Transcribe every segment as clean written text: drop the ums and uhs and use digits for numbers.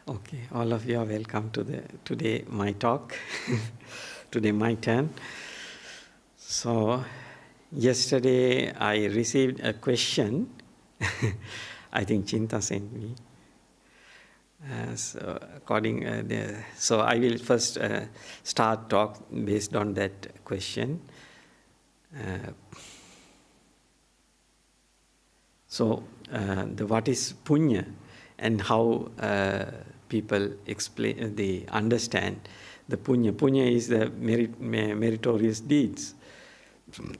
Okay, all of you are welcome to today my talk. Today my turn. So yesterday I received a question. I think Chinta sent me. So I will first start talk based on that question. What is Puñña and how people explain, they understand the Puñña. Puñña is the meritorious deeds.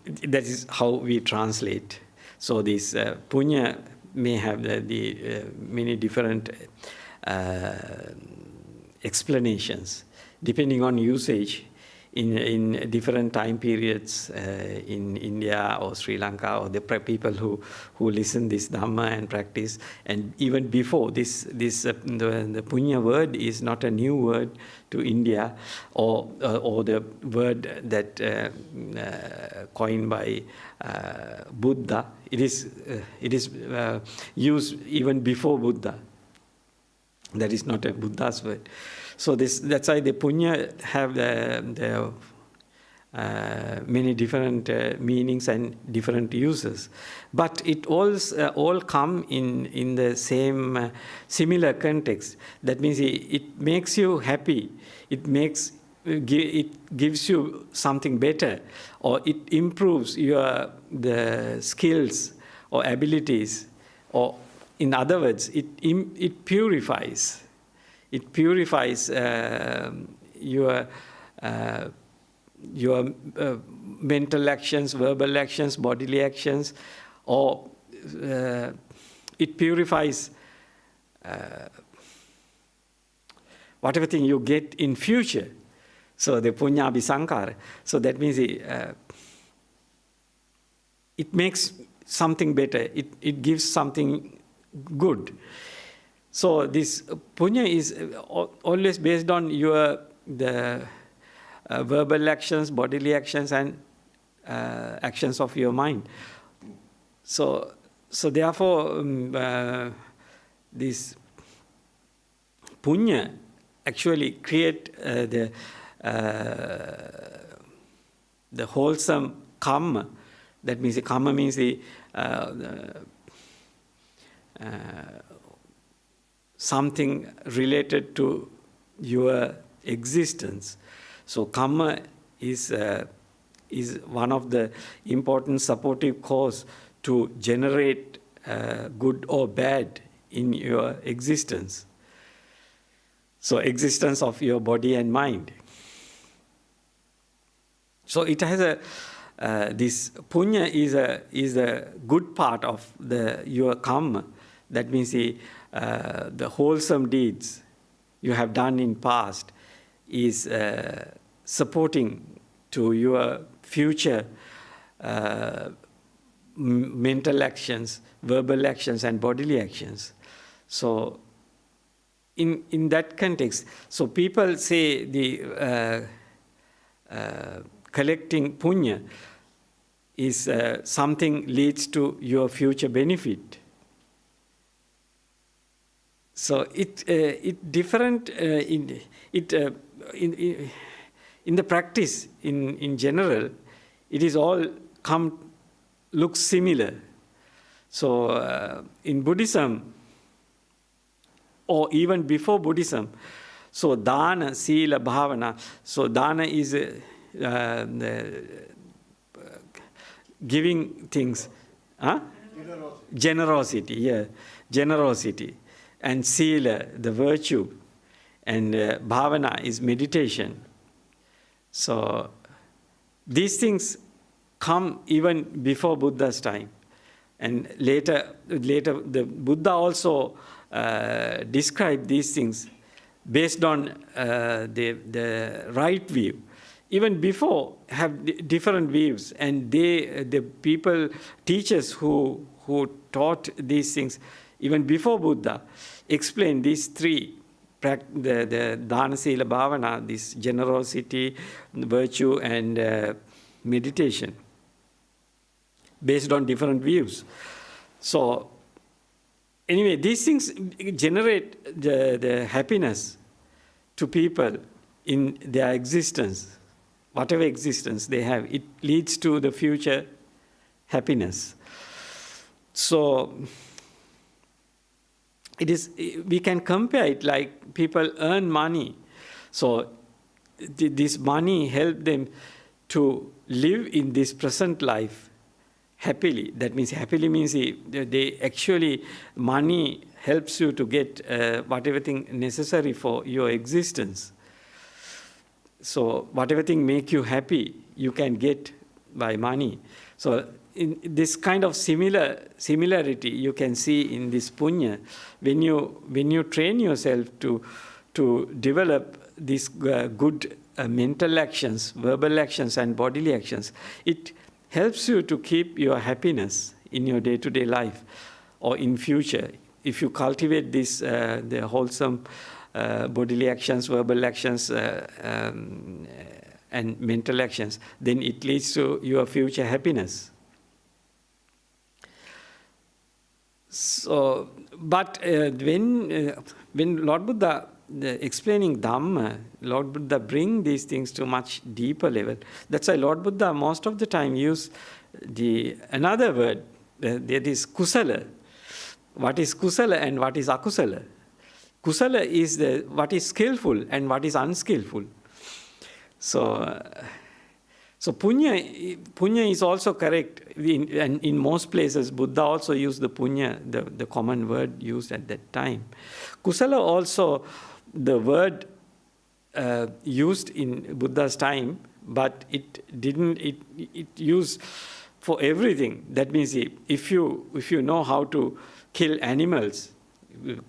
That is how we translate. So this Puñña may have the many different explanations depending on usage in different time periods in India or Sri Lanka, or the people who listen this Dhamma and practice. And even before the Puñña word is not a new word to India, or the word that coined by Buddha. It is used even before Buddha. That is not a Buddha's word. So that's why the Puñña have the many different meanings and different uses. But it all come in the same similar context. That means it makes you happy. It gives you something better, or it improves the skills or abilities, or in other words, it purifies. It purifies your mental actions, verbal actions, bodily actions, or it purifies whatever thing you get in future. So the Puñña Abhisankara. So that means it makes something better. It gives something good. So this Puñña is always based on the verbal actions, bodily actions, and actions of your mind. So therefore, this Puñña actually create the wholesome karma. That means the karma means the something related to your existence. So karma is one of the important supportive cause to generate good or bad in your existence. So existence of your body and mind. So it has this Puñña is a good part of your karma. That means the wholesome deeds you have done in past is supporting to your future mental actions, verbal actions, and bodily actions. So in that context, so people say the collecting Puñña is something leads to your future benefit. So it different in the practice in general. It is all looks similar. So in Buddhism, or even before Buddhism, so dana, sila, bhavana. So dana is giving things, generosity, yeah, generosity. And sila, the virtue, and bhavana is meditation. So these things come even before Buddha's time, and later the Buddha also described these things based on the right view. Even before have different views, and the people, teachers who taught these things even before Buddha, explained these three, the dana, sila, bhavana, this generosity, virtue, and meditation, based on different views. So anyway, these things generate the happiness to people in their existence, whatever existence they have. It leads to the future happiness. So it is, we can compare it like people earn money. So this money helps them to live in this present life happily. That means happily means they actually, money helps you to get whatever thing necessary for your existence. So whatever thing make you happy, you can get by money. So in this kind of similarity you can see in this punya. When you train yourself to develop these good mental actions, verbal actions, and bodily actions, it helps you to keep your happiness in your day-to-day life or in future. If you cultivate this, the wholesome bodily actions, verbal actions, and mental actions, then it leads to your future happiness. So, but when Lord Buddha explaining Dhamma, Lord Buddha bring these things to much deeper level. That's why Lord Buddha most of the time use another word, that is Kusala. What is Kusala and what is Akusala? Kusala is what is skillful and what is unskillful. So Puñña is also correct. And in most places, Buddha also used the Puñña, the common word used at that time. Kusala also, the word used in Buddha's time, but it used for everything. That means if you know how to kill animals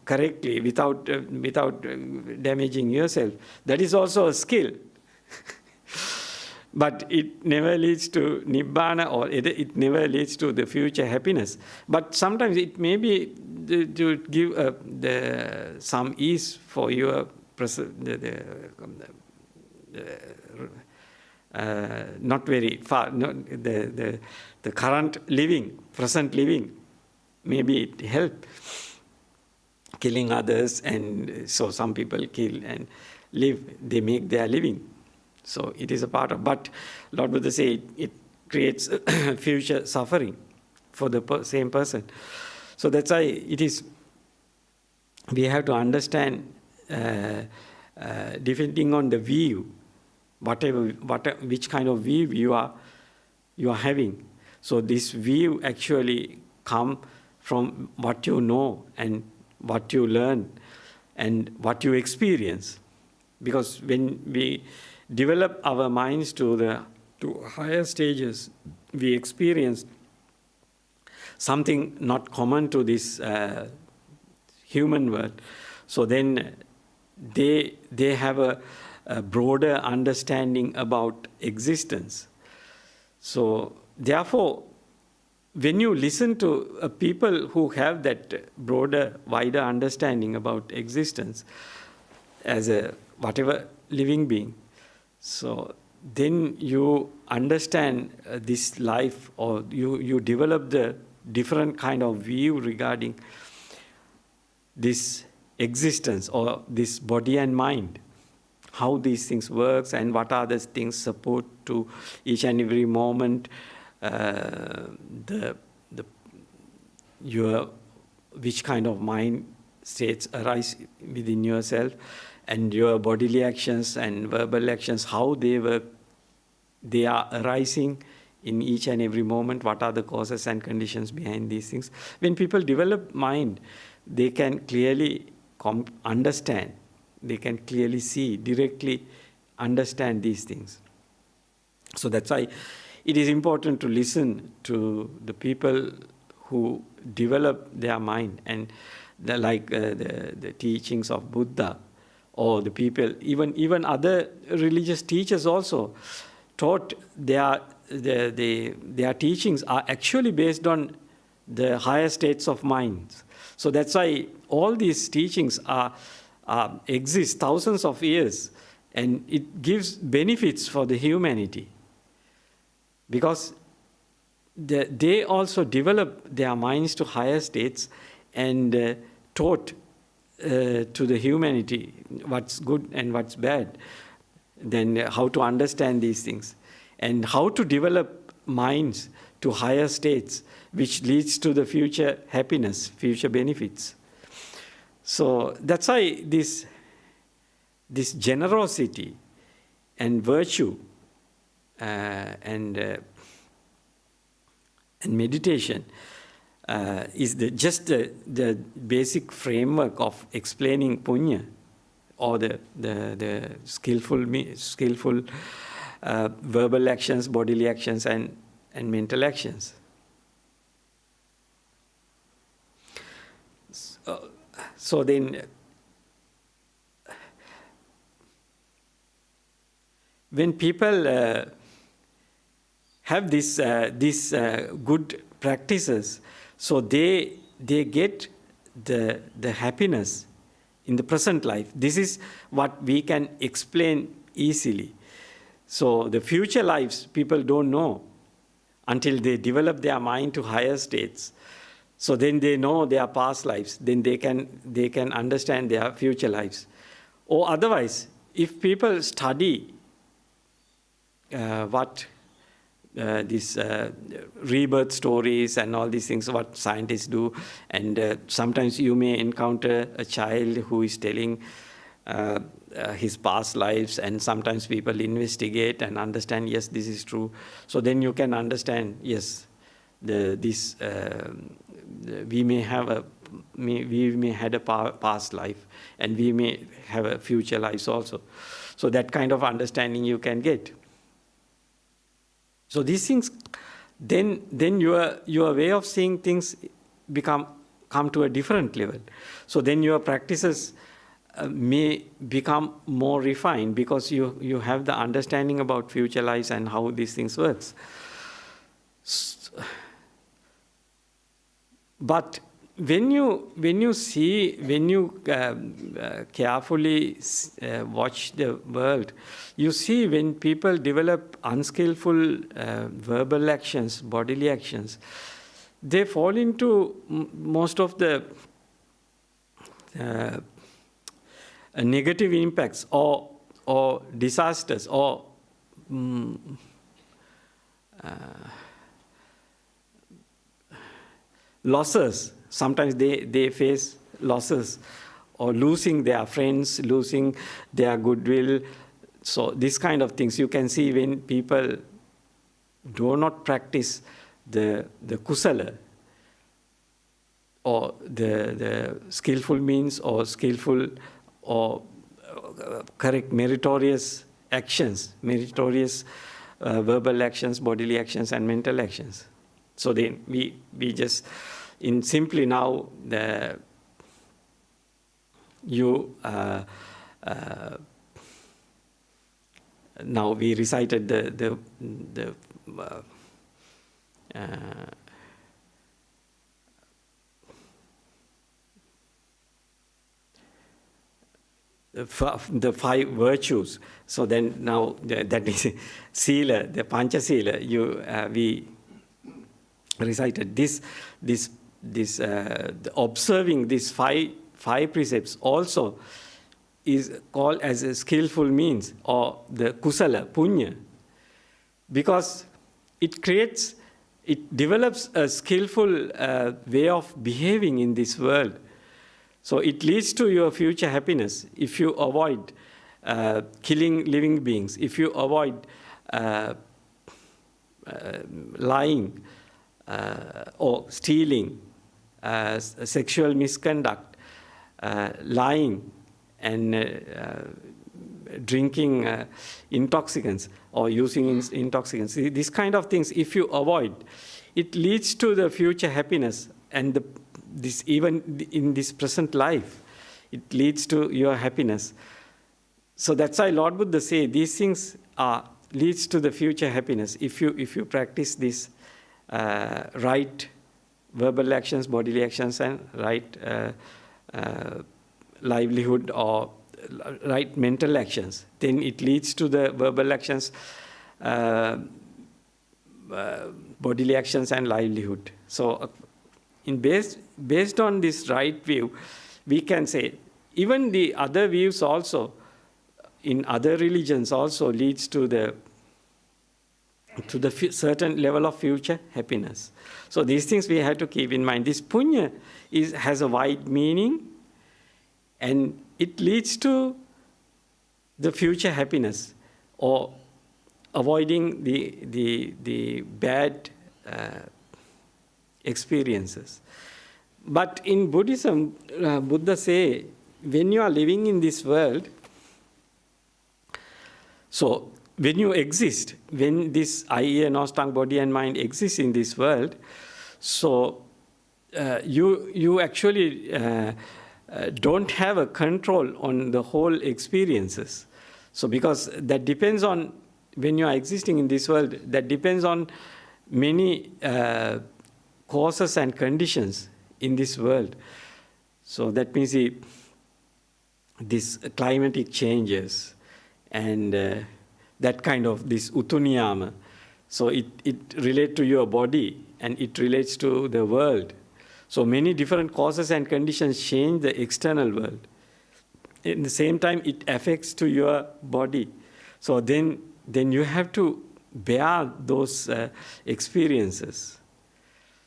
correctly without damaging yourself, that is also a skill. But it never leads to Nibbana, or it never leads to the future happiness. But sometimes it may be to give some ease for your not very far, the current living, present living. Maybe it helps killing others, and so some people kill and live. They make their living. So it is a part of, but Lord Buddha said it creates future suffering for the same person. So that's why it is, we have to understand, depending on the view, which kind of view you are having. So this view actually come from what you know and what you learn and what you experience. Because when we develop our minds to higher stages, we experience something not common to this human world. So then they have a broader understanding about existence. So therefore, when you listen to people who have that broader, wider understanding about existence as a whatever living being, so then you understand this life, or you develop the different kind of view regarding this existence or this body and mind, how these things works and what are the things support to each and every moment, which kind of mind states arise within yourself, and your bodily actions and verbal actions, how they are arising in each and every moment, what are the causes and conditions behind these things. When people develop mind, they can clearly understand, they can clearly see, directly understand these things. So that's why it is important to listen to the people who develop their mind, and the teachings of Buddha, or the people, even other religious teachers also taught their teachings are actually based on the higher states of minds. So that's why all these teachings exist thousands of years, and it gives benefits for the humanity, because they also develop their minds to higher states, and taught to the humanity what's good and what's bad, then how to understand these things, and how to develop minds to higher states, which leads to the future happiness, future benefits. So that's why this generosity and virtue and meditation is just the basic framework of explaining punya, or the skillful verbal actions, bodily actions, and mental actions. So then, when people have these good practices, so they get the happiness in the present life. This is what we can explain easily. So the future lives, people don't know until they develop their mind to higher states. So then they know their past lives. Then they can understand their future lives. Or otherwise, if people study what these rebirth stories and all these things, what scientists do, and sometimes you may encounter a child who is telling his past lives, and sometimes people investigate and understand, yes, this is true. So then you can understand, yes, we may had a past life, and we may have a future lives also. So that kind of understanding you can get. So these things, then your way of seeing things come to a different level. So then your practices may become more refined, because you have the understanding about future lives and how these things works. But when you carefully watch the world, you see when people develop unskillful verbal actions, bodily actions, they fall into most of the negative impacts or disasters or losses. Sometimes they face losses, or losing their friends, losing their goodwill. So these kind of things you can see when people do not practice the kusala, or the skillful means, or skillful or correct meritorious actions, meritorious verbal actions, bodily actions, and mental actions. So then we just, in simply now, now we recited the five virtues. So then now that is sila, the pancha sila. We recited this observing these five precepts also is called as a skillful means, or the kusala, punya, because it develops a skillful way of behaving in this world. So it leads to your future happiness if you avoid killing living beings, if you avoid lying or stealing, sexual misconduct, lying, and drinking intoxicants or using intoxicants. These kind of things, if you avoid, it leads to the future happiness, and this even in this present life, it leads to your happiness. So that's why Lord Buddha say these things leads to the future happiness if you practice this right verbal actions, bodily actions, and right livelihood or right mental actions. Then it leads to the verbal actions, bodily actions, and livelihood. So based on this right view, we can say even the other views also in other religions also leads to the certain level of future happiness. So these things we have to keep in mind. This punya has a wide meaning, and it leads to the future happiness or avoiding the bad experiences. But in Buddhism, Buddha say, when you are living in this world, so when you exist, when this I, ear, nose, tongue, body and mind exists in this world, so you actually don't have a control on the whole experiences. So because that depends on, when you are existing in this world, that depends on many causes and conditions in this world. So that means these climatic changes and that kind of this utuniyama. So it relates to your body and it relates to the world. So many different causes and conditions change the external world. At the same time, it affects to your body. So then you have to bear those experiences.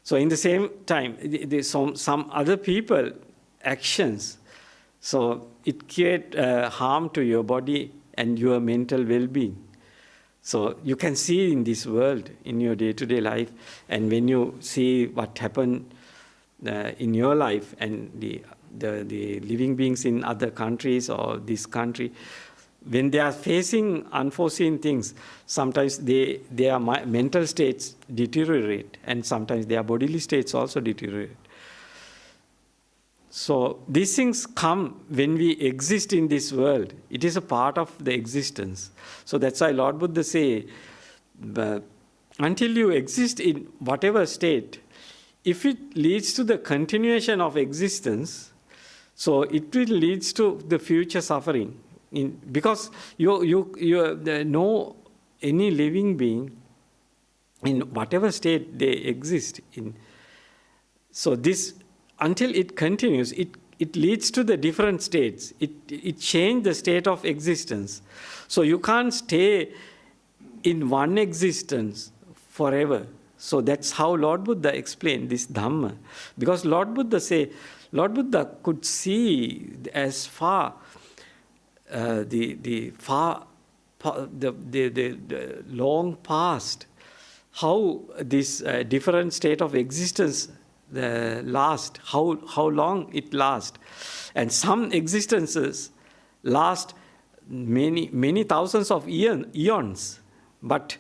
So in the same time, there's some other people actions, so it creates harm to your body and your mental well-being. So you can see in this world, in your day-to-day life, and when you see what happened in your life and the living beings in other countries or this country, when they are facing unforeseen things, sometimes their mental states deteriorate, and sometimes their bodily states also deteriorate. So these things come when we exist in this world. It is a part of the existence. So that's why Lord Buddha say, until you exist in whatever state, if it leads to the continuation of existence, so it will lead to the future suffering. Because you know any living being in whatever state they exist in. So this, until it continues, it leads to the different states. It changes the state of existence. So you can't stay in one existence forever. So that's how Lord Buddha explained this Dhamma. Because Lord Buddha could see as far the long past, how this different state of existence last, how long it lasts. And some existences last many thousands of eons, but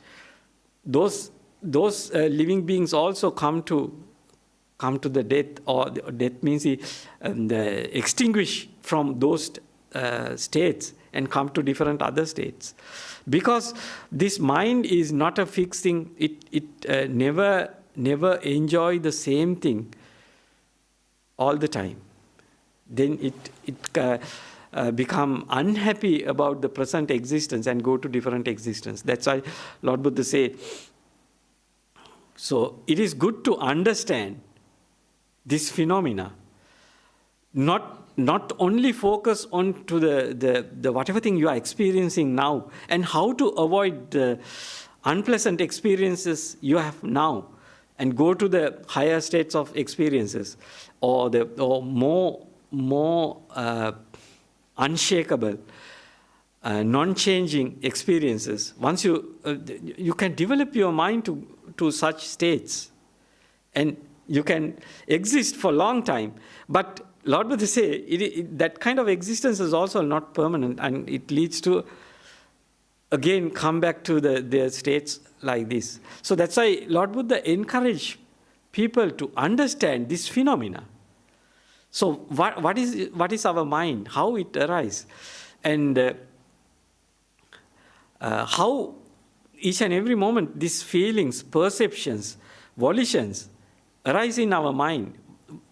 those living beings also come to the death, or death means extinguish from those states and come to different other states. Because this mind is not a fixed thing, it never enjoy the same thing all the time. Then it become unhappy about the present existence and go to different existence. That's why Lord Buddha say, so it is good to understand this phenomena, not only focus on to the whatever thing you are experiencing now, and how to avoid the unpleasant experiences you have now and go to the higher states of experiences, or more unshakable, non-changing experiences. Once you can develop your mind to such states, and you can exist for a long time. But Lord Buddha say that kind of existence is also not permanent, and it leads to again come back to their states like this. So that's why Lord Buddha encouraged people to understand this phenomena. So what is our mind? How it arises, and how each and every moment these feelings, perceptions, volitions arise in our mind.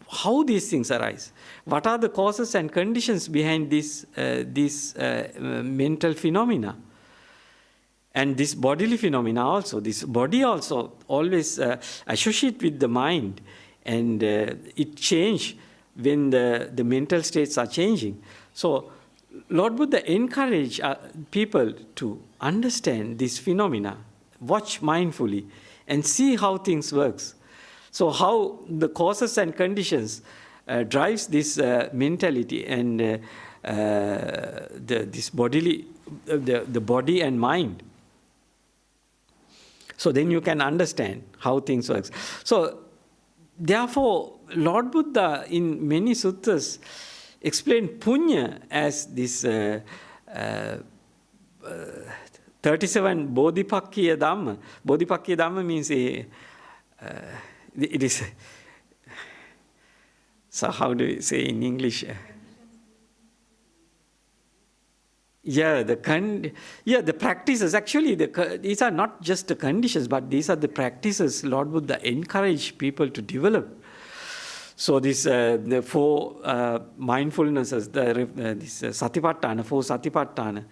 How these things arise? What are the causes and conditions behind this mental phenomena? And this bodily phenomena also. This body also always associate with the mind, And it changes when the mental states are changing. So Lord Buddha encouraged people to understand this phenomena, watch mindfully, and see how things works. So how the causes and conditions drives this mentality and this bodily, the body and mind. So then you can understand how things works. So therefore, Lord Buddha in many suttas explained Puñña as this 37 Bodhipakkiya Dhamma. Bodhipakkiya Dhamma means it is. So how do you say in English? The practices. Actually, these are not just the conditions, but these are the practices Lord Buddha encouraged people to develop. So this the four mindfulnesses, this satipatthana, four satipatthana,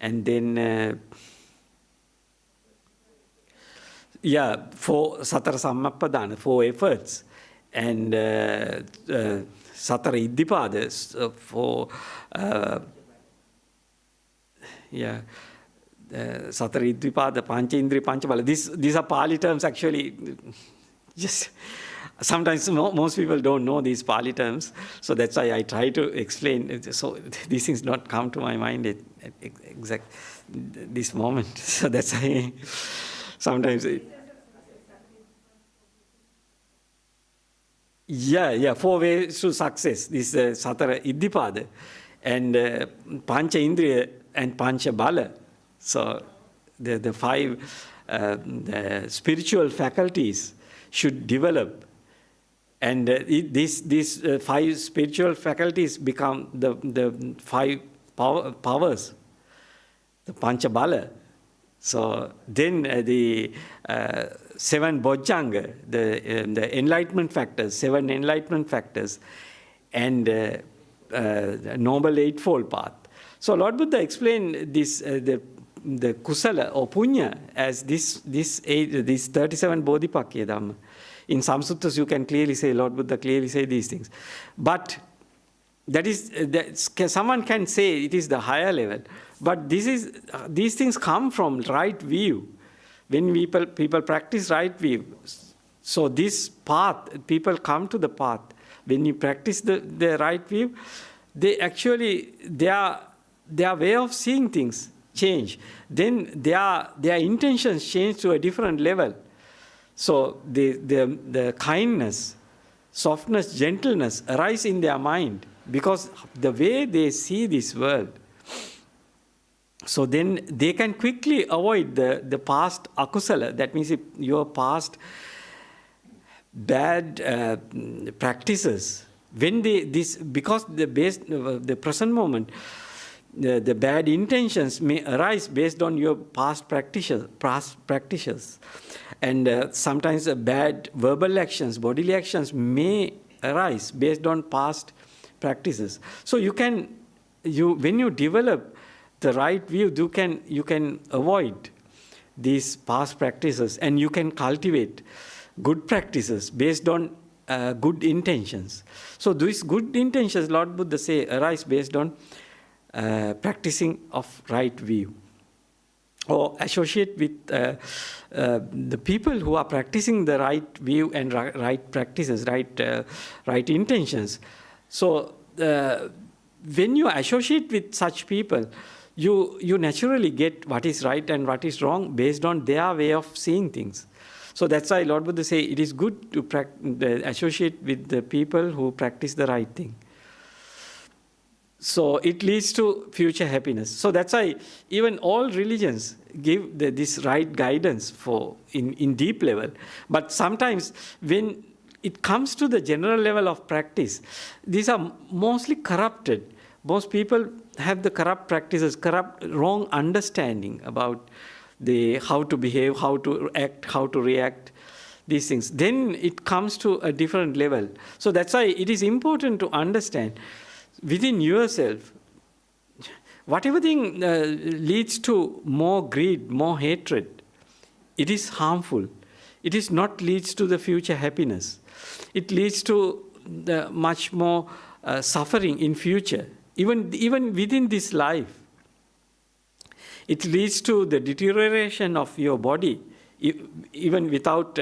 and then four satara sammappadana, four efforts, and satara iddhipada, four satara iddhipada, pancha indriya, pancha bala. These are Pali terms actually. Just sometimes most people don't know these Pali terms, so that's why I try to explain. So these things not come to my mind at exact this moment. So that's why sometimes. Four ways to success. This satara iddhipada, and pancha indriya and pancha bala. So the five the spiritual faculties should develop, and these five spiritual faculties become the five powers, the pancha bala. So then the seven bojjhanga, the enlightenment factors, seven enlightenment factors, and noble eightfold path. So Lord Buddha explained this the kusala or punya as this 37 bodhipakkiya dhamma. In some suttas you can clearly say, Lord Buddha clearly say these things. But someone can say it is the higher level. But these things come from right view. When people practice right view, so this path, people come to the path. When you practice the right view, their way of seeing things change. Then their intentions change to a different level. So the kindness, softness, gentleness arise in their mind because the way they see this world. So then they can quickly avoid the past akusala. That means if your past bad practices, when because the present moment, the bad intentions may arise based on your past practices. And sometimes bad verbal actions, bodily actions may arise based on past practices. So when you develop the right view, you can avoid these past practices, and you can cultivate good practices based on good intentions. So these good intentions, Lord Buddha say, arise based on practicing of right view, or associate with the people who are practicing the right view and right practices, right intentions. So when you associate with such people, you naturally get what is right and what is wrong based on their way of seeing things. So that's why Lord Buddha say it is good to associate with the people who practice the right thing. So it leads to future happiness. So that's why even all religions give this right guidance in deep level. But sometimes when it comes to the general level of practice, these are mostly corrupted. Most people have the corrupt practices, wrong understanding about how to behave, how to act, how to react, these things. Then it comes to a different level. So that's why it is important to understand within yourself, whatever thing leads to more greed, more hatred, it is harmful. It is not leads to the future happiness. it leads to the much more suffering in future. Even within this life, it leads to the deterioration of your body, even without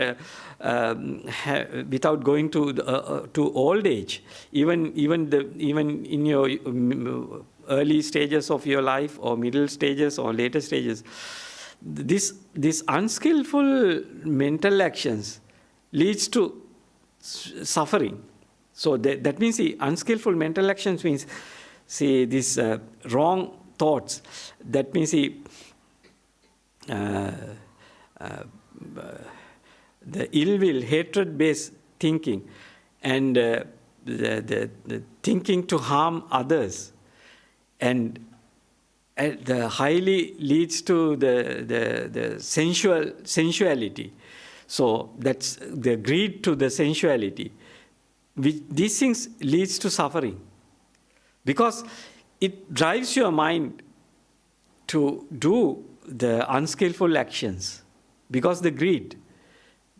without going to old age. Even in your early stages of your life, or middle stages, or later stages, this unskillful mental actions leads to suffering. So that means the unskillful mental actions means, see, these wrong thoughts. That means the ill will, hatred-based thinking, and the thinking to harm others, and the highly leads to the sensuality. So that's the greed to the sensuality. These things leads to suffering, because it drives your mind to do the unskillful actions, because the greed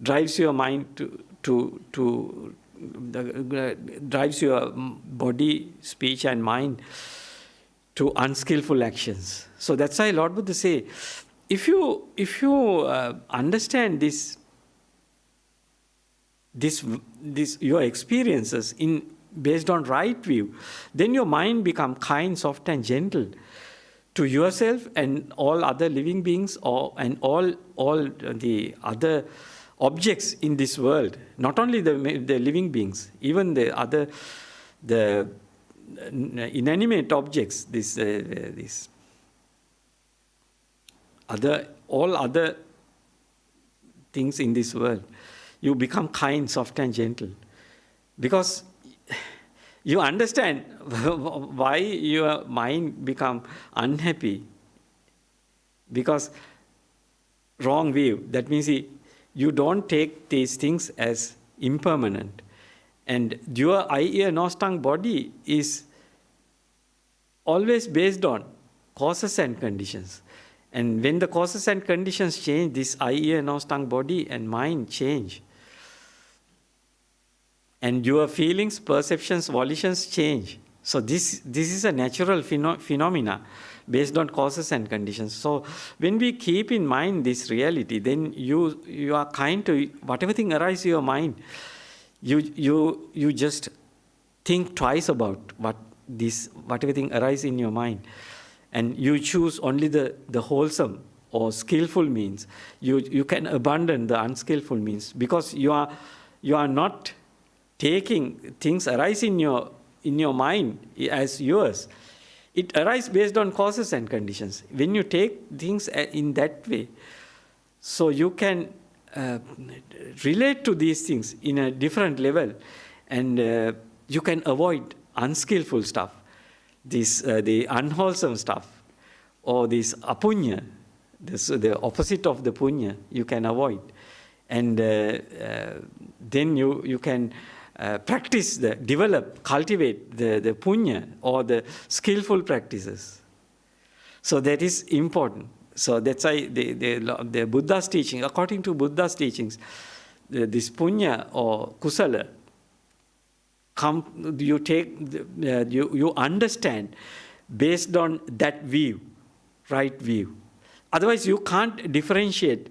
drives your mind drives your body, speech, and mind to unskillful actions. So that's why Lord Buddha say, if you understand this your experiences based on right view, then your mind become kind, soft, and gentle to yourself and all other living beings, and all the other objects in this world. Not only the living beings, even the inanimate objects. All other things in this world. You become kind, soft, and gentle, because you understand why your mind become unhappy. Because wrong view. That means you don't take these things as impermanent. And your eye, ear, nose, tongue, body is always based on causes and conditions. And when the causes and conditions change, this eye, ear, nose, tongue, body, and mind change. And your feelings, perceptions, volitions change. So this is a natural phenomena based on causes and conditions. So when we keep in mind this reality, then you are kind to whatever thing arises in your mind. You just think twice about whatever thing arises in your mind, and you choose only the wholesome or skillful means. You can abandon the unskillful means, because you are not taking things arise in your mind as yours. It arises based on causes and conditions. When you take things in that way, so you can relate to these things in a different level, and you can avoid unskillful stuff, the unwholesome stuff, or this apunya, the opposite of the punya, you can avoid. And then you can practice, develop, cultivate the punya, or the skillful practices. So that is important. So that's why the Buddha's teaching, according to Buddha's teachings, this punya or kusala, you understand based on that view, right view. Otherwise, you can't differentiate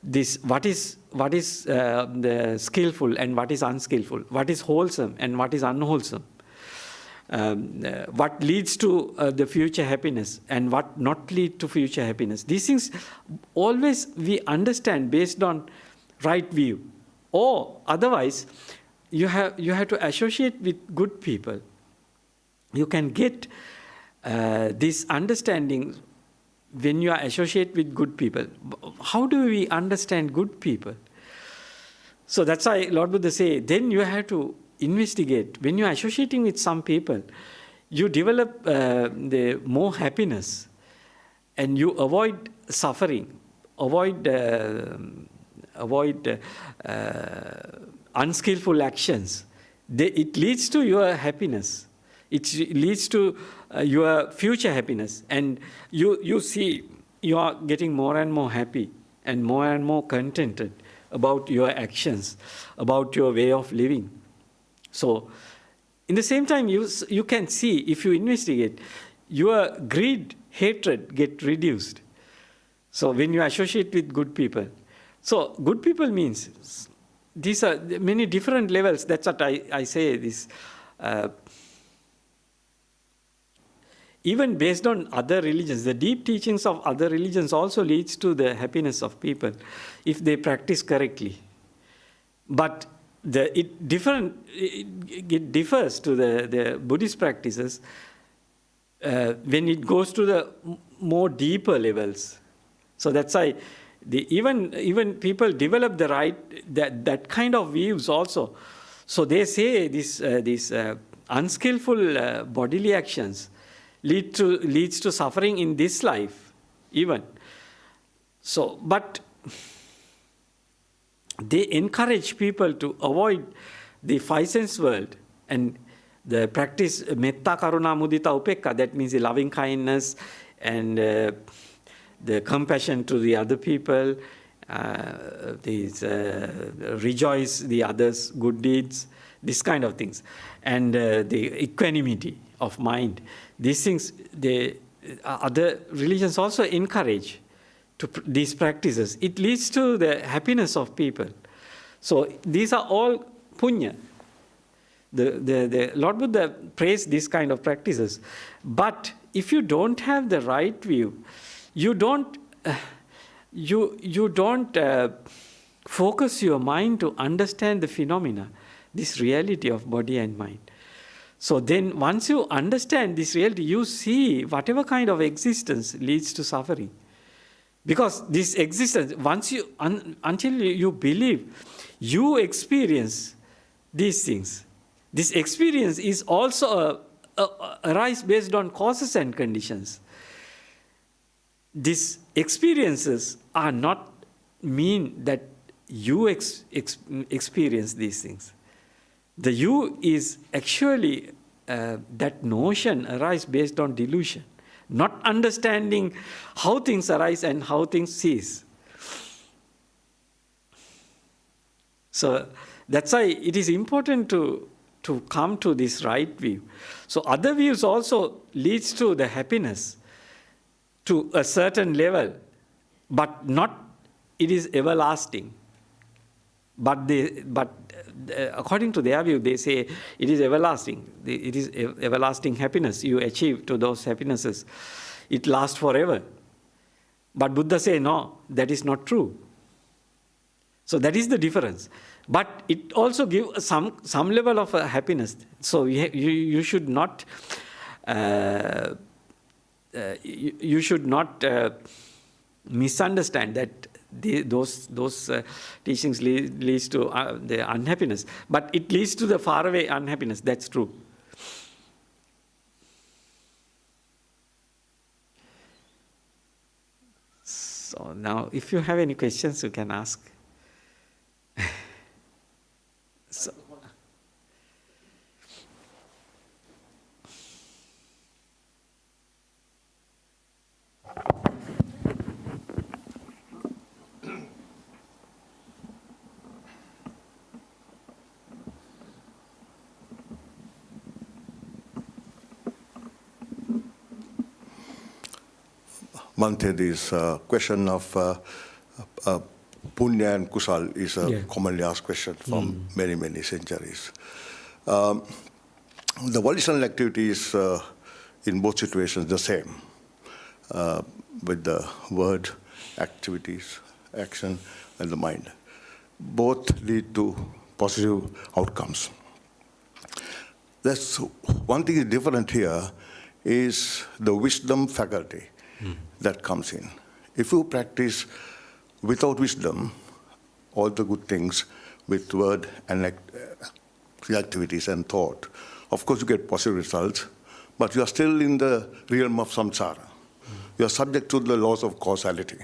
this what is the skillful and what is unskillful, what is wholesome and what is unwholesome, what leads to the future happiness and what not lead to future happiness. These things always we understand based on right view, or otherwise you have to associate with good people. You can get this understanding when you are associate with good people. How do we understand good people? So that's why Lord Buddha say, then you have to investigate. When you are associating with some people, you develop the more happiness, and you avoid suffering, avoid unskillful actions. It leads to your happiness. It leads to your future happiness. And you see you are getting more and more happy and more contented about your actions, about your way of living. So, in the same time, you can see, if you investigate, your greed, hatred get reduced. So, when you associate with good people. So, good people means, these are many different levels. That's what I say, this. Even based on other religions, the deep teachings of other religions also leads to the happiness of people if they practice correctly. But it differs to the Buddhist practices when it goes to the more deeper levels. So that's why even people develop the right, that kind of views also. So they say these unskillful bodily actions leads to suffering in this life, even. So, but they encourage people to avoid the five sense world and the practice metta, karuna, mudita, upekka. That means the loving kindness and the compassion to the other people, rejoice the others' good deeds, this kind of things, and the equanimity of mind. These things, the other religions also encourage these practices. It leads to the happiness of people. So these are all punya. The Lord Buddha praised this kind of practices. But if you don't have the right view, you don't focus your mind to understand the phenomena, this reality of body and mind. So then once you understand this reality, you see whatever kind of existence leads to suffering. Because this existence, once you, until you believe, you experience these things. This experience is also arise based on causes and conditions. These experiences are not mean that you experience these things. The you is actually that notion arise based on delusion, not understanding how things arise and how things cease. So that's why it is important to come to this right view. So other views also leads to the happiness to a certain level, but not it is everlasting. But according to their view, they say it is everlasting. It is everlasting happiness you achieve to those happinesses. It lasts forever. But Buddha say no, that is not true. So that is the difference. But it also gives some level of happiness. So you should not misunderstand that those teachings leads to the unhappiness. But it leads to the faraway unhappiness. That's true. So now, if you have any questions, you can ask. So, Bhante, this question of Puñña and Kusala is a commonly asked question from many, many centuries. The volitional activities in both situations the same, with the word, activities, action, and the mind. Both lead to positive outcomes. That's one thing is different here is the wisdom faculty that comes in. If you practice without wisdom, all the good things with word and activities and thought, of course you get positive results, but you are still in the realm of samsara. You are subject to the laws of causality.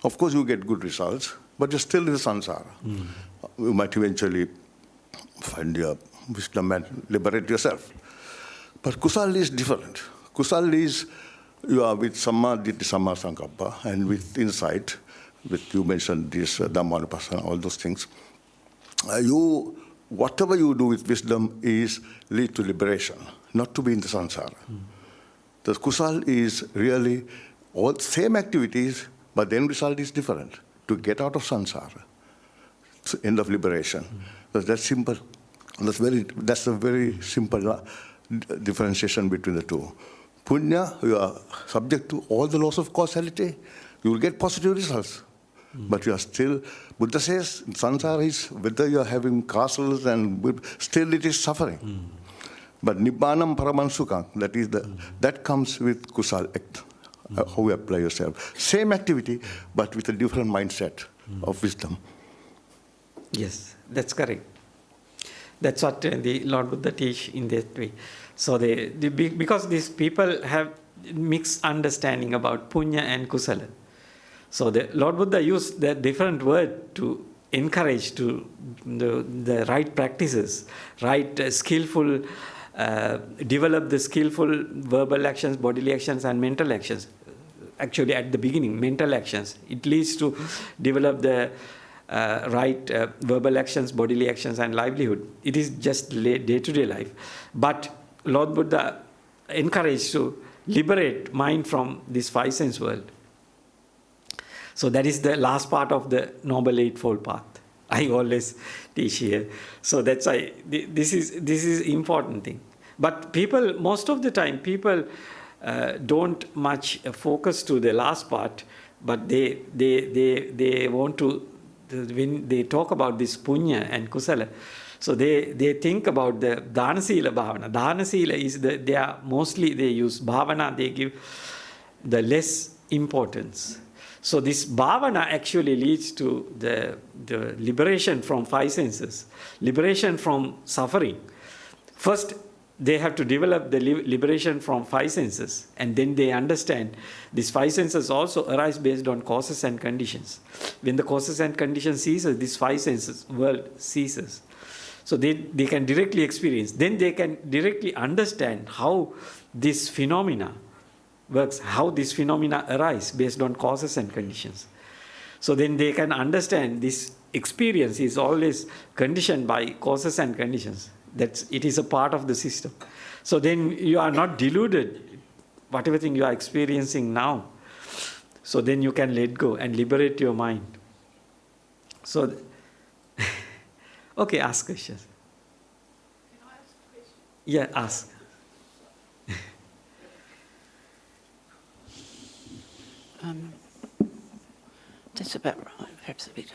Of course you get good results, but you're still in the samsara. You might eventually find your wisdom and liberate yourself. But Kusala is different. Kusala is you are with Samma Ditti Samma Sankappa, and with insight, which you mentioned, this Dhammanupassana, all those things, whatever you do with wisdom is lead to liberation, not to be in the samsara. The kusal is really all same activities, but the end result is different, to get out of samsara. It's the end of liberation. That's simple. That's a very simple differentiation between the two. Puñña, you are subject to all the laws of causality. You will get positive results. But you are still, Buddha says, samsara is whether you are having castles and still it is suffering. But Nibbanam Paramansukam, that comes with kusal act, how you apply yourself. Same activity, but with a different mindset of wisdom. Yes, that's correct. That's what the Lord Buddha teach in that way. So because these people have mixed understanding about punya and kusala. So the Lord Buddha used that different word to encourage to the right practices, right skillful, develop the skillful verbal actions, bodily actions and mental actions. Actually at the beginning, mental actions. It leads to develop the right verbal actions, bodily actions and livelihood. It is just day-to-day life. But Lord Buddha encouraged to liberate mind from this five sense world. So that is the last part of the Noble Eightfold Path. I always teach here. So that's why this is important thing. But people, most of the time, people don't much focus to the last part, but they want to, when they talk about this punya and kusala, so they think about the dana sila bhavana. Dana sila is mostly they use bhavana, they give the less importance. So this bhavana actually leads to the liberation from five senses, liberation from suffering. First, they have to develop the liberation from five senses, and then they understand these five senses also arise based on causes and conditions. When the causes and conditions ceases, these five senses world ceases. So they can directly experience. Then they can directly understand how this phenomena works, how these phenomena arise based on causes and conditions. So then they can understand this experience is always conditioned by causes and conditions. It is a part of the system. So then you are not deluded, whatever thing you are experiencing now. So then you can let go and liberate your mind. So, okay, ask questions. Can I ask a question? Yeah, ask. That's about right, perhaps a bit.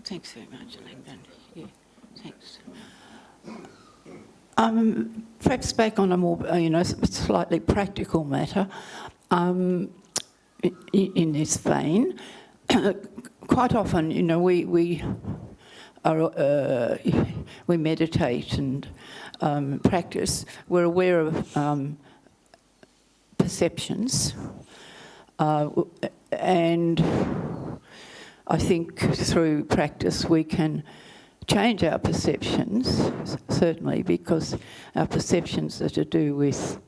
Thanks very much, Langdon. Yeah, thanks. Perhaps back on a more, slightly practical matter, in this vein, quite often, we meditate and practice. We're aware of perceptions, and I think through practice we can change our perceptions, certainly, because our perceptions are to do with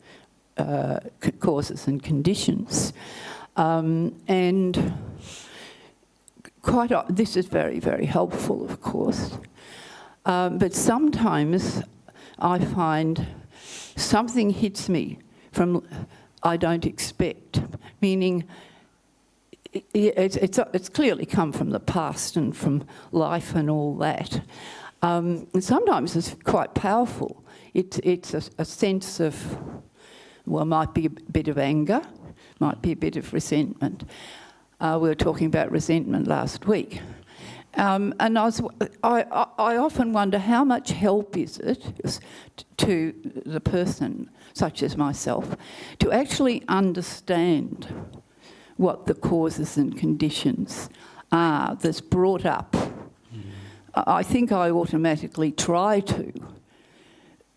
causes and conditions. And this is very, very helpful, of course. But sometimes I find something hits me from I don't expect, meaning it's clearly come from the past and from life and all that. And sometimes it's quite powerful. It's a sense of, well, might be a bit of anger, might be a bit of resentment. We were talking about resentment last week. And I often wonder how much help is it to the person, such as myself, to actually understand what the causes and conditions are that's brought up. I think I automatically try to,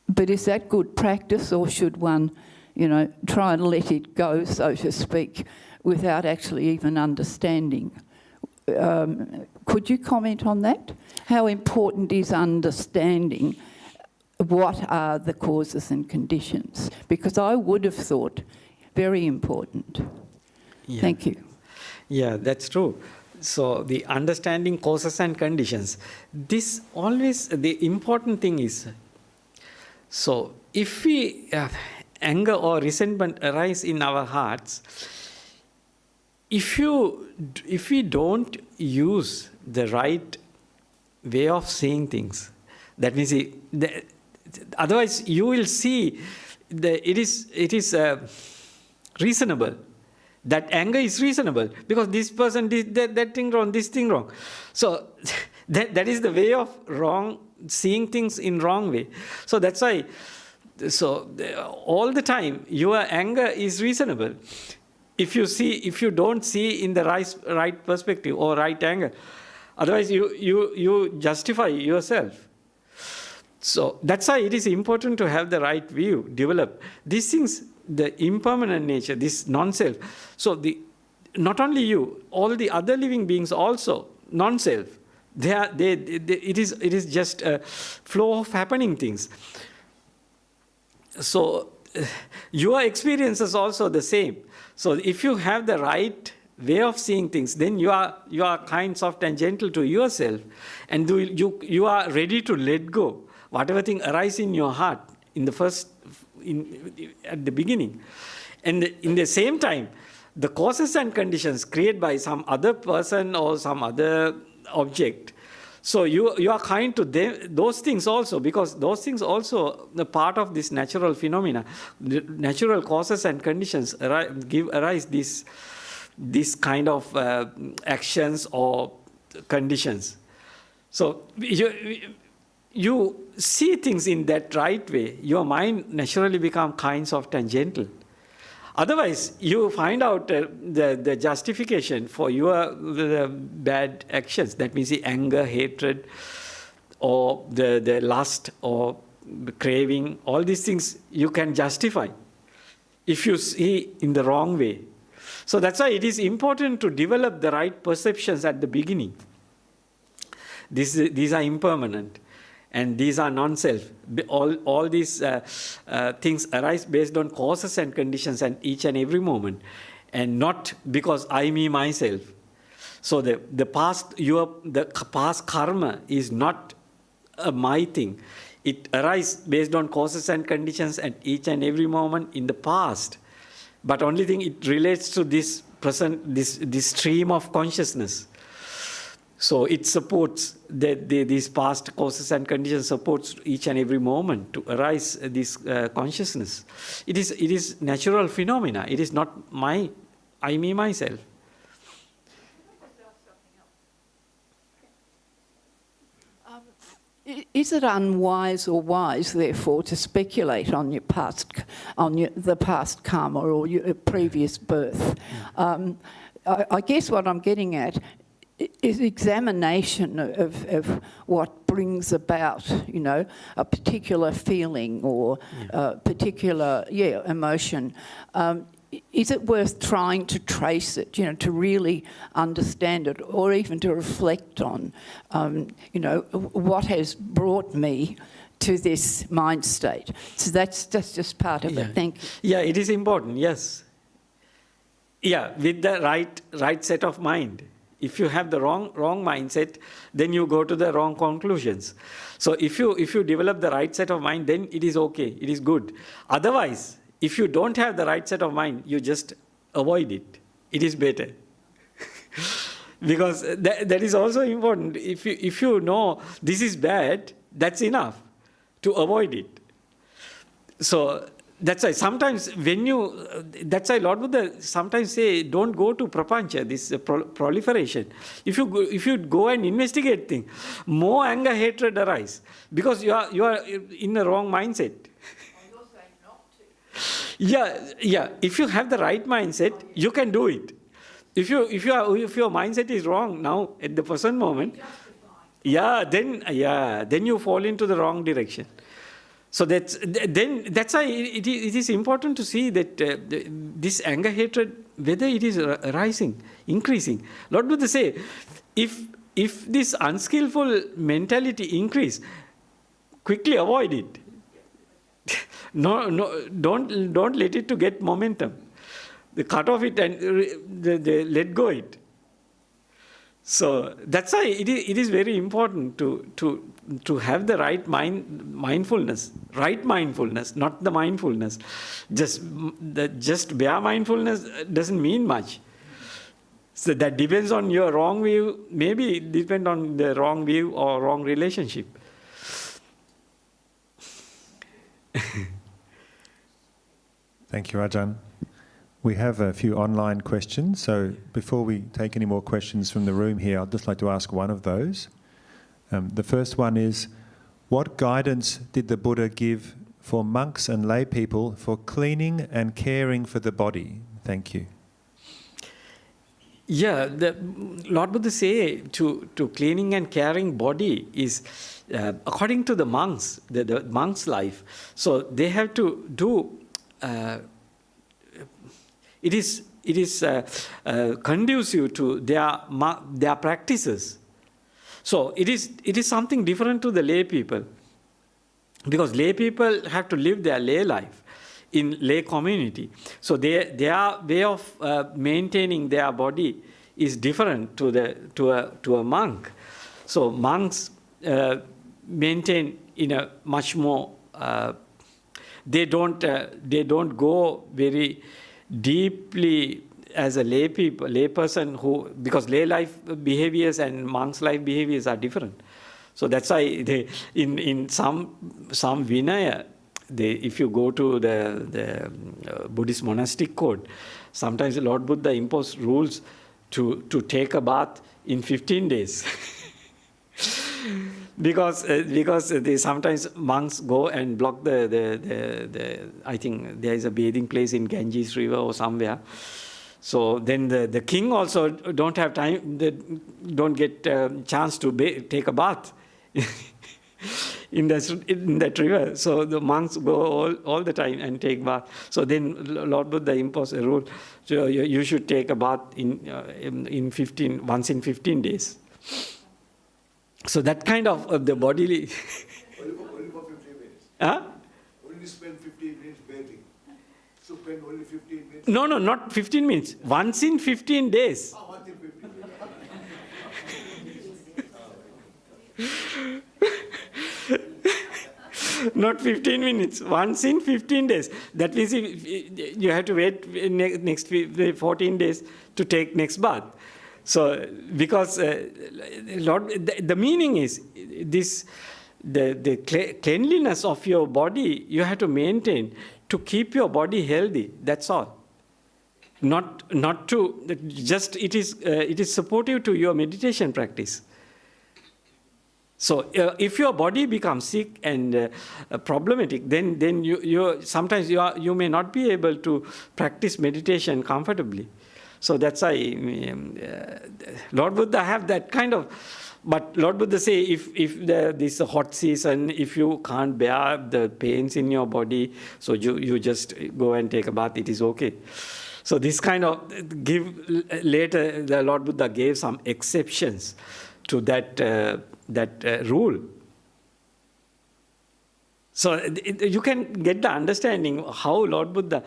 but is that good practice, or should one, try and let it go, so to speak, without actually even understanding? Could you comment on that? How important is understanding what are the causes and conditions? Because I would have thought very important. Yeah. Thank you. Yeah, that's true. So the understanding causes and conditions. This always, the important thing is, so if we anger or resentment arise in our hearts, if we don't use the right way of seeing things, that means otherwise you will see it is reasonable. That anger is reasonable because this person did that thing wrong, this thing wrong. So that is the way of seeing things in wrong way. So that's why, all the time your anger is reasonable. If you don't see in the right perspective or right anger, otherwise you justify yourself. So that's why it is important to have the right view, develop these things. The impermanent nature, this non-self. So not only you, all the other living beings also non-self. It is just a flow of happening things. So your experience is also the same. So if you have the right way of seeing things, then you are kind, soft, and gentle to yourself, and you are ready to let go whatever thing arises in your heart at the beginning. And in the same time, the causes and conditions created by some other person or some other object, so you are kind to those things also, because those things also the part of this natural phenomena. The natural causes and conditions arise this kind of actions or conditions. So you see things in that right way, your mind naturally becomes kind, soft, and gentle. Otherwise, you find out the justification for your bad actions. That means the anger, hatred, or the lust, or the craving. All these things you can justify if you see in the wrong way. So that's why it is important to develop the right perceptions at the beginning. These are impermanent. And these are non-self. All these things arise based on causes and conditions and each and every moment, and not because I, me, myself. So the past karma is not a my thing. It arises based on causes and conditions at each and every moment in the past. But only thing, it relates to this present, this stream of consciousness. So it supports these past causes and conditions, supports each and every moment to arise this consciousness. It is natural phenomena. It is not I, me, myself. Is it unwise or wise, therefore, to speculate on the past karma or your previous birth? I guess what I'm getting at is examination of what brings about, a particular feeling or a particular, emotion. Is it worth trying to trace it, to really understand it, or even to reflect on, what has brought me to this mind state? So that's just part of it. Thank you. Yeah, it is important, yes. Yeah, with the right set of mind. If you have the wrong mindset, then you go to the wrong conclusions. So if you develop the right set of mind, then it is okay, it is good. Otherwise, if you don't have the right set of mind, you just avoid it. It is better. Because that is also important. If you know this is bad, that's enough to avoid it. So that's why sometimes that's why Lord Buddha sometimes say, don't go to prapancha, this proliferation. If you go and investigate things, more anger, hatred arise because you are in the wrong mindset. You're saying not to. Yeah. If you have the right mindset, you can do it. If your mindset is wrong now at the present moment, then you fall into the wrong direction. So that's why it is important to see that this anger, hatred, whether it is rising, increasing. Lord Buddha say, if this unskillful mentality increase, quickly avoid it. No, don't let it to get momentum. Cut off it and let go it. So that's why it is very important to have the right mindfulness, not the mindfulness. Just bare mindfulness doesn't mean much. So that depends on your wrong view, maybe it depends on the wrong view or wrong relationship. Thank you, Ajahn. We have a few online questions, so before we take any more questions from the room here, I'd just like to ask one of those. The first one is, what guidance did the Buddha give for monks and lay people for cleaning and caring for the body? Thank you. Yeah, the Lord Buddha say to cleaning and caring body is according to the monks, the monk's life. So they have to do. It is conducive to their practices. So it is something different to the lay people, because lay people have to live their lay life in lay community. So their way of maintaining their body is different to a monk. So monks maintain in a much more. They don't go very deeply as a lay person who, because lay life behaviors and monks' life behaviors are different. So that's why in some Vinaya, if you go to the Buddhist monastic code, sometimes the Lord Buddha imposed rules to take a bath in 15 days. Because sometimes monks go and block the I think there is a bathing place in Ganges River or somewhere. So then the king also don't have time, don't get a chance to take a bath in that river. So the monks go all the time and take bath. So then Lord Buddha imposed a rule, so you should take a bath once in 15 days. So that kind of the bodily. Only for 15 minutes. Huh? Only spend 15 minutes bathing. So spend only 15 minutes. No, not 15 minutes. Once in 15 days. Oh, once in 15 minutes. Not 15 minutes. Once in 15 days. That means you have to wait next 14 days to take next bath. So, because the meaning is this, the cleanliness of your body you have to maintain to keep your body healthy. That's all. Not to just it is supportive to your meditation practice. So, if your body becomes sick and problematic, then you sometimes you may not be able to practice meditation comfortably. So that's why Lord Buddha have that kind of, but Lord Buddha say if this hot season, if you can't bear the pains in your body, so you just go and take a bath, it is okay. So this kind of later the Lord Buddha gave some exceptions to that rule. So you can get the understanding how Lord Buddha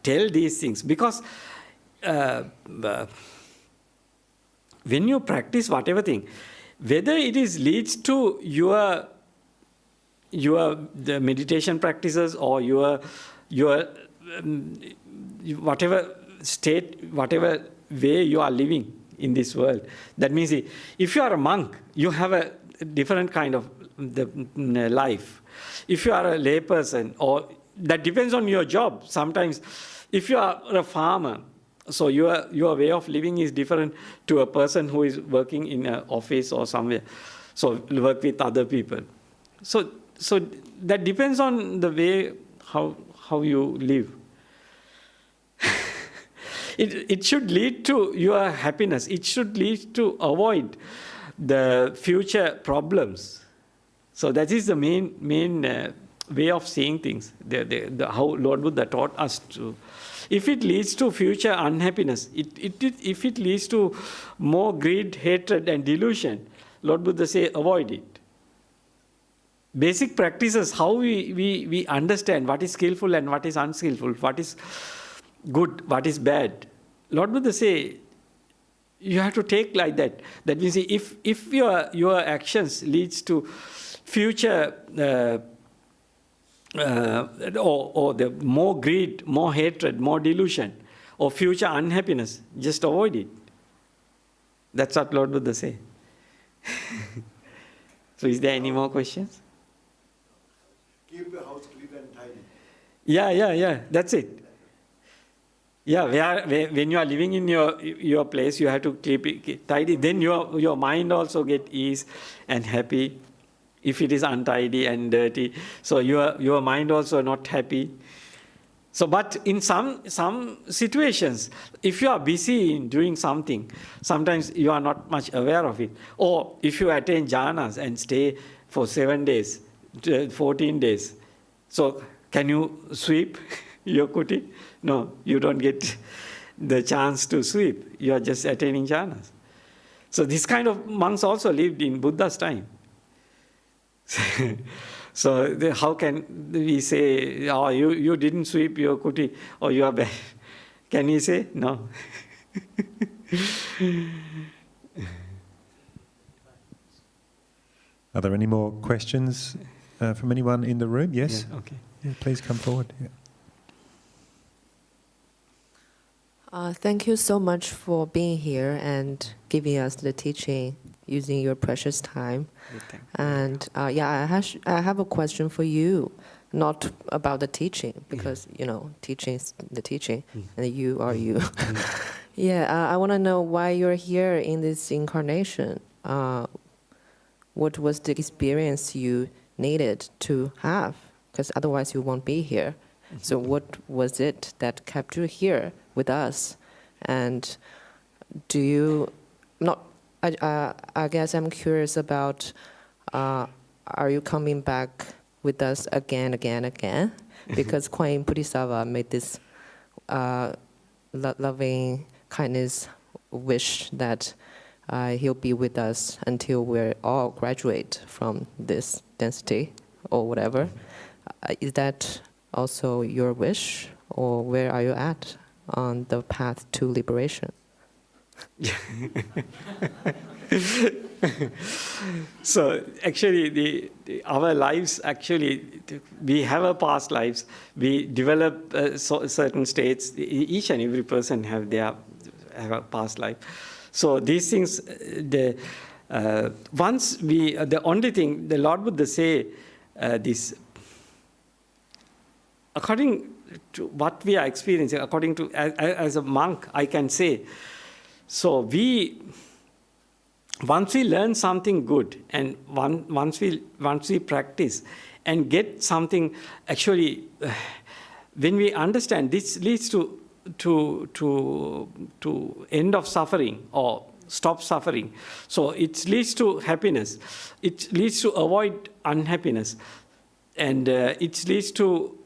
tell these things, because when you practice whatever thing, whether it leads to your the meditation practices or your whatever state, whatever way you are living in this world. That means if you are a monk, you have a different kind of life. If you are a lay person, or that depends on your job. Sometimes, if you are a farmer, so your way of living is different to a person who is working in an office or somewhere. So work with other people. So that depends on the way how you live. It should lead to your happiness. It should lead to avoid the future problems. So that is the main way of seeing things, how Lord Buddha taught us to. If it leads to future unhappiness, if it leads to more greed, hatred and delusion, Lord Buddha say avoid it. Basic practices, how we understand what is skillful and what is unskillful, what is good, what is bad. Lord Buddha say, you have to take like that. That means if your actions leads to future or the more greed, more hatred, more delusion, or future unhappiness, just avoid it. That's what Lord Buddha say. So is there any more questions? Keep the house clean and tidy. Yeah, that's it. Yeah, when you are living in your place, you have to keep it tidy. Then your mind also get ease and happy. If it is untidy and dirty, so your mind also not happy. So, but in some situations, if you are busy in doing something, sometimes you are not much aware of it. Or if you attain jhanas and stay for 7 days, 14 days, so can you sweep your kuti? No, you don't get the chance to sweep. You are just attaining jhanas. So this kind of monks also lived in Buddha's time. So how can we say, oh, you didn't sweep your kuti, or you are bad? Can we say? No. Are there any more questions from anyone in the room? Yes? Yeah, okay. Yeah, please come forward. Yeah. Thank you so much for being here and giving us the teaching using your precious time. And I have a question for you, not about the teaching, because teaching is the teaching, and you are you. I want to know why you're here in this incarnation. What was the experience you needed to have? Because otherwise you won't be here. So what was it that kept you here with us? And do you not? I guess I'm curious about. Are you coming back with us again? Because Kuan Yin Bodhisattva made this loving kindness wish that he'll be with us until we're all graduate from this density or whatever. Is that also your wish, or where are you at on the path to liberation? So actually, our lives, we have a past lives. We develop certain states. Each and every person have a past life. So these things, the only thing the Lord Buddha say, this, according to what we are experiencing, according to as a monk, I can say. So once we learn something good, and once we practice and get something, actually, when we understand, this leads to end of suffering or stop suffering. So it leads to happiness. It leads to avoid unhappiness, and it leads to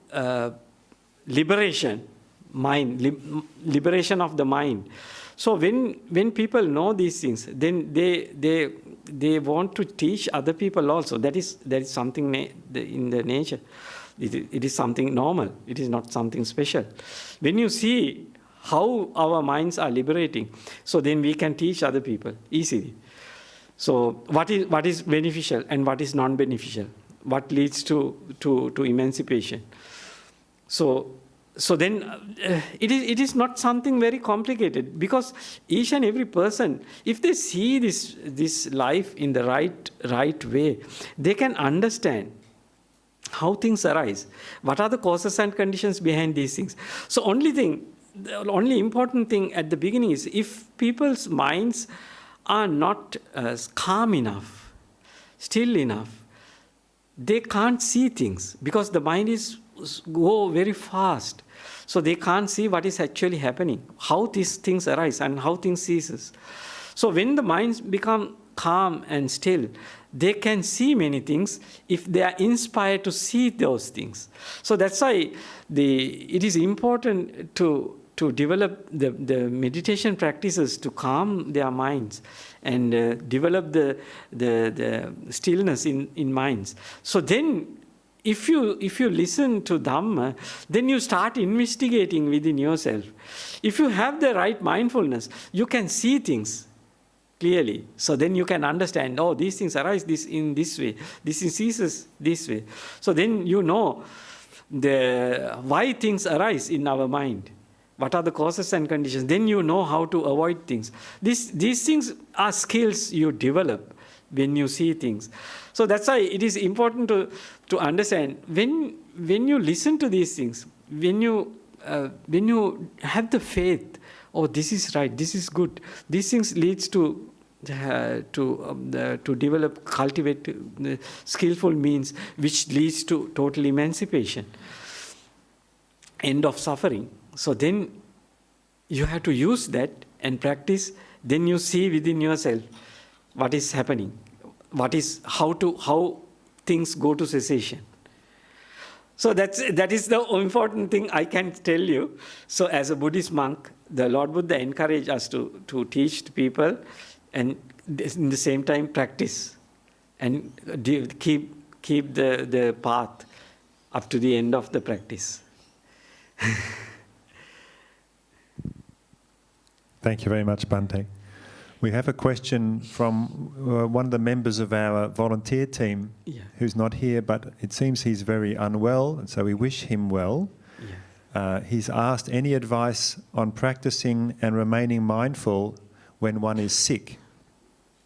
liberation, liberation of the mind. So when people know these things, then they want to teach other people also. That is something in the nature. It is something normal. It is not something special. When you see how our minds are liberating, so then we can teach other people easily. So what is beneficial and what is non-beneficial? What leads to emancipation? So then it is not something very complicated, because each and every person, if they see this life in the right way, they can understand how things arise, what are the causes and conditions behind these things. So the only important thing at the beginning is, if people's minds are not calm enough, still enough, they can't see things, because the mind go very fast. So they can't see what is actually happening, how these things arise and how things ceases. So when the minds become calm and still, they can see many things if they are inspired to see those things. So that's why it is important to develop the meditation practices to calm their minds and develop the stillness in minds. So then if you listen to Dhamma, then you start investigating within yourself. If you have the right mindfulness, you can see things clearly. So then you can understand, oh, these things arise in this way, this ceases this way. So then you know why things arise in our mind. What are the causes and conditions? Then you know how to avoid things. These things are skills you develop when you see things. So that's why it is important to understand when you listen to these things, when you have the faith, oh, this is right, this is good. These things leads to develop, cultivate skillful means, which leads to total emancipation, end of suffering. So then you have to use that and practice. Then you see within yourself what is happening, how things go to cessation. So that is the important thing I can tell you. So as a Buddhist monk, the Lord Buddha encouraged us to teach to people, and in the same time practice and keep the path up to the end of the practice. Thank you very much, Bhante. We have a question from one of the members of our volunteer team who's not here, but it seems he's very unwell, and so we wish him well. Yeah. He's asked any advice on practicing and remaining mindful when one is sick.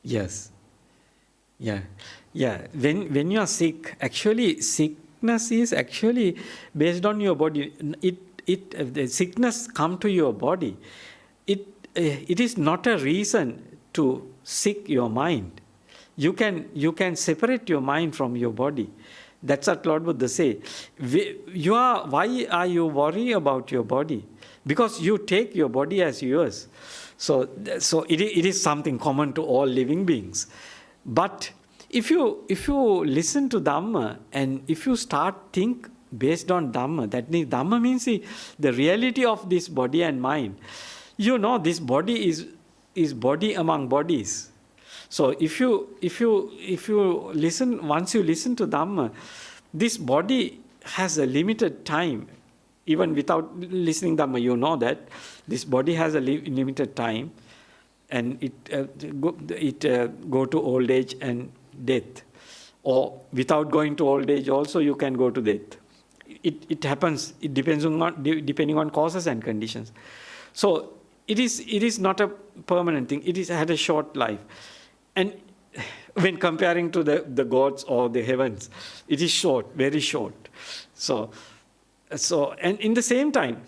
Yes. Yeah. When you are sick, actually sickness is actually based on your body. The sickness come to your body. It is not a reason to sick your mind. You can separate your mind from your body. That's what Lord Buddha say. Why are you worried about your body? Because you take your body as yours. So it is something common to all living beings. But if you listen to Dhamma and if you start think based on Dhamma, that means Dhamma means the reality of this body and mind. You know this body is body among bodies. So if you listen, once you listen to Dhamma, this body has a limited time. Even without listening Dhamma, you know that this body has a limited time, and it go to old age and death. Or without going to old age, also you can go to death. It happens. It depends on depending on causes and conditions. So it is not a permanent thing. It had a short life, and when comparing to the gods or the heavens, it is short, very short. So and in the same time,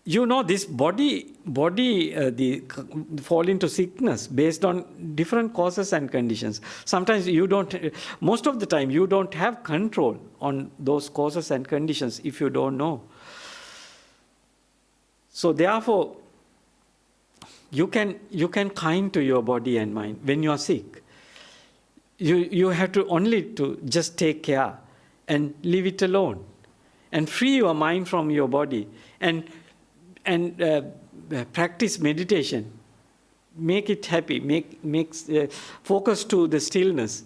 you know this body fall into sickness based on different causes and conditions. Sometimes most of the time you don't have control on those causes and conditions if you don't know. So therefore, you can kind to your body and mind when you are sick. You have to only to just take care and leave it alone, and free your mind from your body, and practice meditation. Make it happy. Focus to the stillness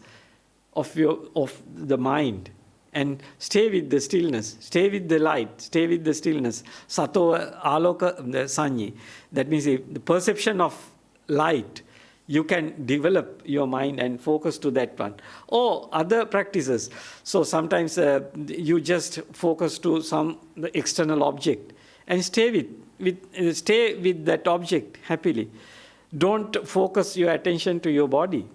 of the mind. And stay with the stillness, stay with the light, stay with the stillness. Sato aloka sanyi. That means the perception of light, you can develop your mind and focus to that one. Or other practices. So sometimes you just focus to some external object and stay with that object happily. Don't focus your attention to your body.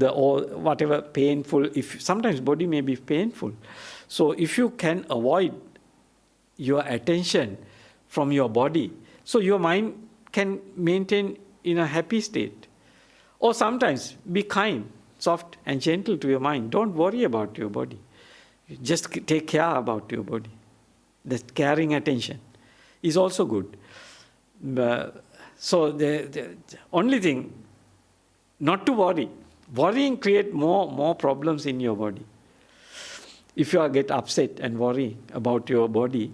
Or whatever painful, sometimes body may be painful. So if you can avoid your attention from your body, so your mind can maintain in a happy state. Or sometimes be kind, soft and gentle to your mind. Don't worry about your body. Just take care about your body. That caring attention is also good. So the only thing, not to worry. Worrying creates more problems in your body. If you get upset and worry about your body,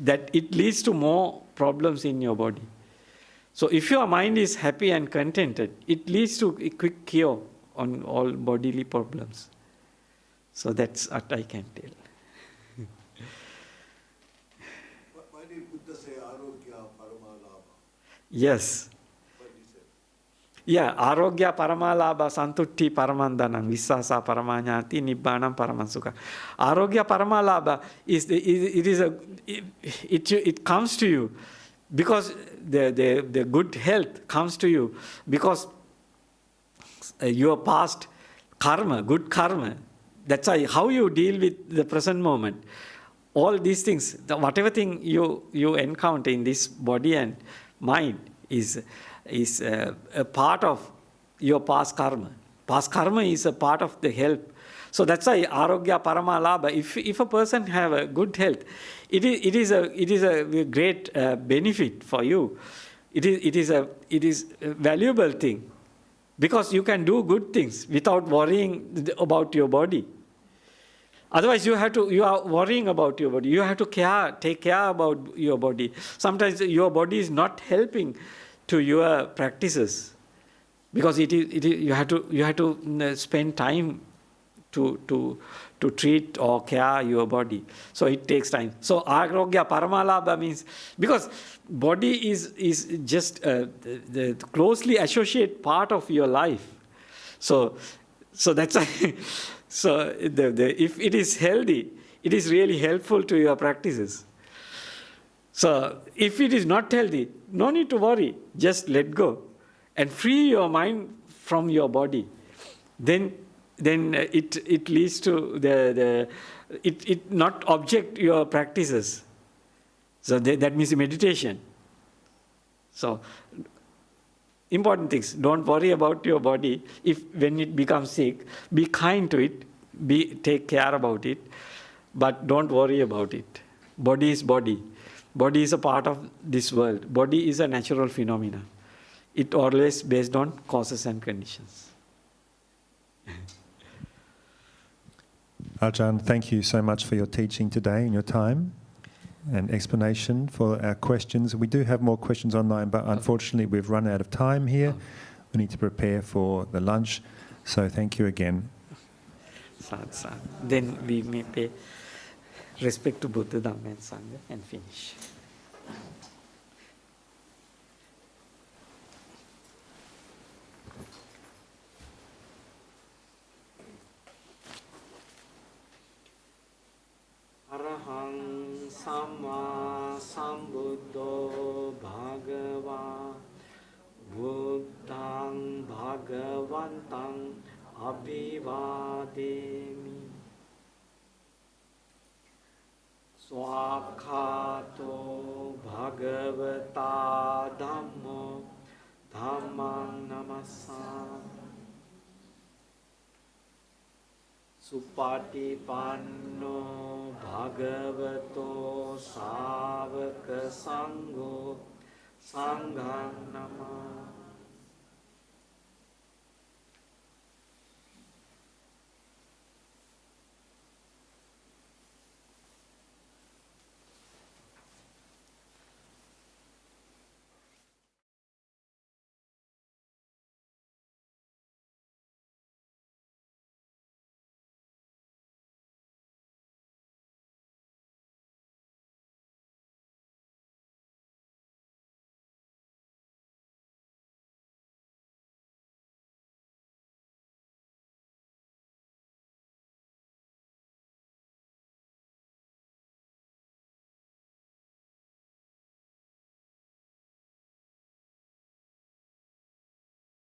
that it leads to more problems in your body. So if your mind is happy and contented, it leads to a quick cure on all bodily problems. So that's what I can tell. Why did Buddha say arogya paramalabha? Yes. What did he say? Yeah, arogya paramalabha santutti paramandanam vissasa paramanyati nibbānam paramansuka. Arogya paramalabha it comes to you because the good health comes to you because your past karma, good karma. That's why how you deal with the present moment. All these things, whatever thing you encounter in this body and mind is a part of your past karma. Past karma is a part of the health. So that's why arogya paramalabha. If a person have a good health, it is a great benefit for you. It is a valuable thing because you can do good things without worrying about your body. Otherwise, you are worrying about your body. You have to take care about your body. Sometimes your body is not helping to your practices because you have to spend time to treat or care your body. So it takes time. So arogya paramalabha means because body is just the closely associated part of your life. So that's why. So if it is healthy, it is really helpful to your practices. So if it is not healthy, no need to worry. Just let go and free your mind from your body. Then it leads to it not object your practices. So that means meditation. So important things. Don't worry about your body. When it becomes sick, be kind to it. Take care about it, but don't worry about it. Body is body. Body is a part of this world. Body is a natural phenomena. It always based on causes and conditions. Ajahn, thank you so much for your teaching today and your time and explanation for our questions. We do have more questions online, but unfortunately we've run out of time here. We need to prepare for the lunch. So thank you again. Then we may pay respect to Buddha, Dhamma and Sangha and finish. Arahang Samma Sambuddho Bhagava Buddhang Bhagavantang Abhivademi Swakhato Bhagavata Dhammo Dhammang Namasami Supatipanno Bhagavato Savaka Sangho Sanghang Namah